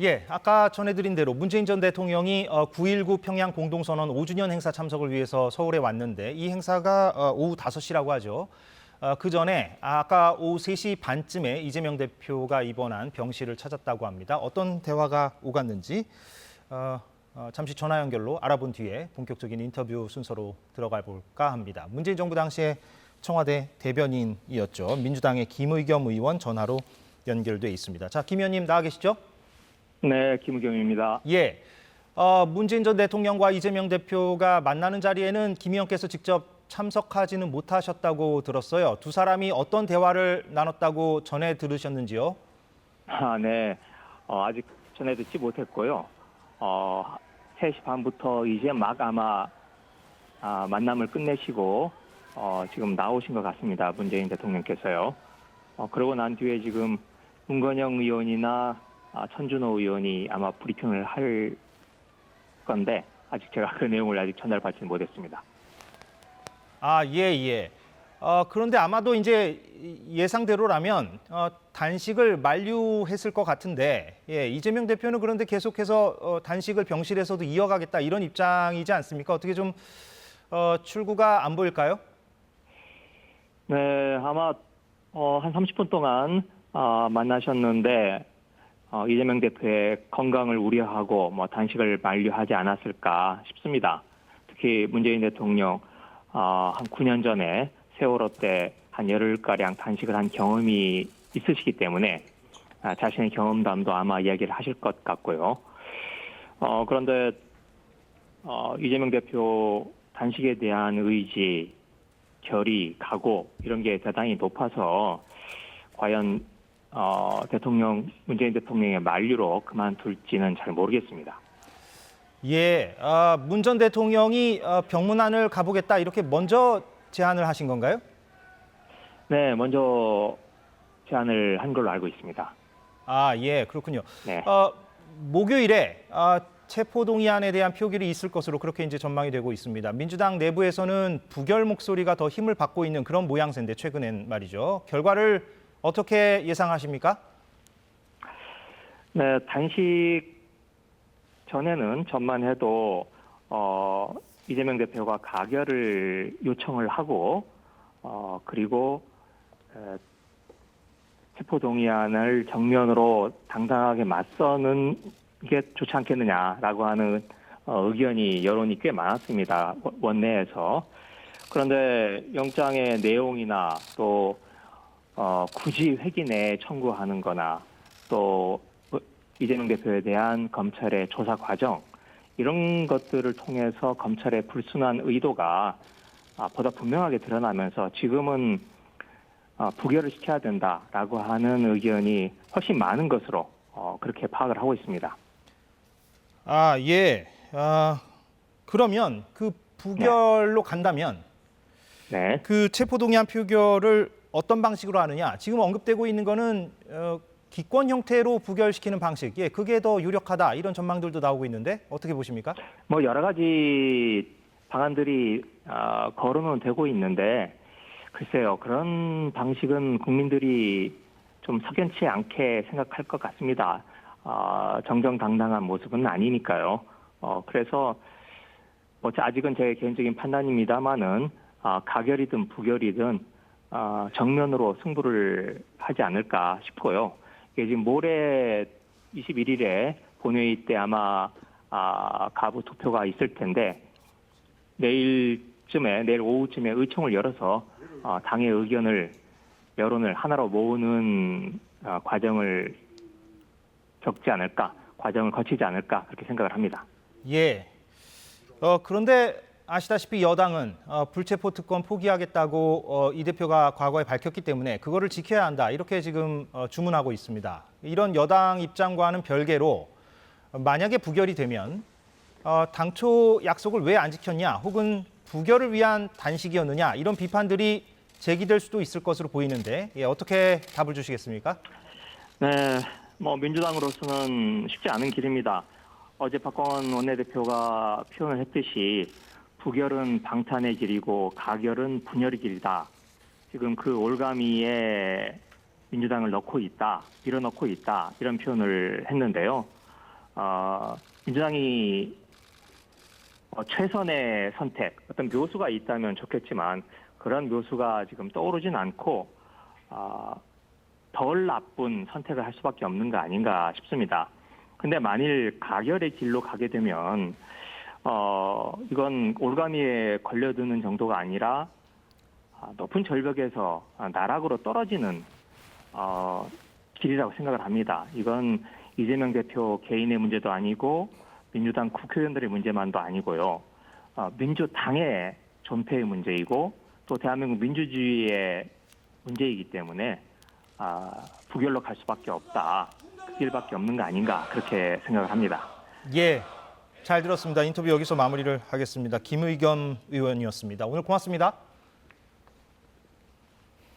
예, 아까 전해드린 대로 문재인 전 대통령이 9.19 평양 공동선언 5주년 행사 참석을 위해서 서울에 왔는데 이 행사가 오후 5시라고 하죠. 그 전에 아까 오후 3시 반쯤에 이재명 대표가 입원한 병실을 찾았다고 합니다. 어떤 대화가 오갔는지 잠시 전화 연결로 알아본 뒤에 본격적인 인터뷰 순서로 들어가 볼까 합니다. 문재인 정부 당시에 청와대 대변인이었죠. 민주당의 김의겸 의원 전화로 연결돼 있습니다. 자, 김 의원님 나와 계시죠? 네, 김의겸입니다. 예, 문재인 전 대통령과 이재명 대표가 만나는 자리에는 김 의원께서 직접 참석하지는 못하셨다고 들었어요. 두 사람이 어떤 대화를 나눴다고 전해 들으셨는지요? 네. 아직 전해 듣지 못했고요. 3시 반부터 이제 막 아마 만남을 끝내시고 지금 나오신 것 같습니다. 문재인 대통령께서요. 그러고 난 뒤에 지금 문건영 의원이나 천준호 의원이 아마 브리핑을 할 건데 아직 제가 그 내용을 아직 전달받지는 못했습니다. 예. 그런데 아마도 이제 예상대로라면 단식을 만류했을 것 같은데, 예, 이재명 대표는 그런데 계속해서 단식을 병실에서도 이어가겠다 이런 입장이지 않습니까? 어떻게 좀 출구가 안 보일까요? 네, 아마 한 30분 동안 만나셨는데 이재명 대표의 건강을 우려하고 단식을 만류하지 않았을까 싶습니다. 특히 문재인 대통령 한 9년 전에 세월호 때 한 열흘가량 단식을 한 경험이 있으시기 때문에 자신의 경험담도 아마 이야기를 하실 것 같고요. 그런데 이재명 대표 단식에 대한 의지, 결의, 각오 이런 게 대단히 높아서 과연 문재인 대통령의 만류로 그만둘지는 잘 모르겠습니다. 예, 문 전 대통령이 병문안을 가보겠다 이렇게 먼저 제안을 하신 건가요? 네, 먼저 제안을 한 걸로 알고 있습니다. 예, 그렇군요. 네. 목요일에 체포동의안에 대한 표결이 있을 것으로 그렇게 이제 전망이 되고 있습니다. 민주당 내부에서는 부결 목소리가 더 힘을 받고 있는 그런 모양새인데 최근엔 말이죠. 결과를 어떻게 예상하십니까? 네, 단식 전에는 전만 해도 이재명 대표가 가결을 요청을 하고 그리고 체포동의안을 정면으로 당당하게 맞서는 게 좋지 않겠느냐라고 하는 의견이 여론이 꽤 많았습니다. 원내에서. 그런데 영장의 내용이나 또 굳이 회기내 청구하는 거나 또 이재명 대표에 대한 검찰의 조사 과정 이런 것들을 통해서 검찰의 불순한 의도가 보다 분명하게 드러나면서 지금은 부결을 시켜야 된다라고 하는 의견이 훨씬 많은 것으로 그렇게 파악을 하고 있습니다. 예. 그러면 그 부결로 간다면 네. 그 체포동의안 표결을 어떤 방식으로 하느냐? 지금 언급되고 있는 거는 기권 형태로 부결시키는 방식, 예, 그게 더 유력하다 이런 전망들도 나오고 있는데 어떻게 보십니까? 여러 가지 방안들이 거론은 되고 있는데 글쎄요, 그런 방식은 국민들이 좀 석연치 않게 생각할 것 같습니다. 정정당당한 모습은 아니니까요. 그래서 아직은 제 개인적인 판단입니다만은 가결이든 부결이든 정면으로 승부를 하지 않을까 싶고요. 이게 지금 모레 21일에 본회의 때 아마 가부 투표가 있을 텐데 내일 오후쯤에 의총을 열어서 당의 여론을 하나로 모으는 과정을 과정을 거치지 않을까 그렇게 생각을 합니다. 예. 그런데 아시다시피 여당은 불체포 특권 포기하겠다고 이 대표가 과거에 밝혔기 때문에 그거를 지켜야 한다 이렇게 지금 주문하고 있습니다. 이런 여당 입장과는 별개로 만약에 부결이 되면 당초 약속을 왜 안 지켰냐 혹은 부결을 위한 단식이었느냐 이런 비판들이 제기될 수도 있을 것으로 보이는데 어떻게 답을 주시겠습니까? 네, 민주당으로서는 쉽지 않은 길입니다. 어제 박광원 원내대표가 표현을 했듯이 부결은 방탄의 길이고 가결은 분열의 길이다. 지금 그 올가미에 민주당을 밀어넣고 있다 이런 표현을 했는데요. 민주당이 최선의 선택, 어떤 묘수가 있다면 좋겠지만 그런 묘수가 지금 떠오르진 않고 덜 나쁜 선택을 할 수밖에 없는 거 아닌가 싶습니다. 근데 만일 가결의 길로 가게 되면 이건 올가미에 걸려드는 정도가 아니라 높은 절벽에서 나락으로 떨어지는 길이라고 생각을 합니다. 이건 이재명 대표 개인의 문제도 아니고 민주당 국회의원들의 문제만도 아니고요. 민주당의 존폐의 문제이고 또 대한민국 민주주의의 문제이기 때문에 부결로 갈 수밖에 없다. 그 길밖에 없는 거 아닌가 그렇게 생각을 합니다. 예, 잘 들었습니다. 인터뷰 여기서 마무리를 하겠습니다. 김의겸 의원이었습니다. 오늘 고맙습니다.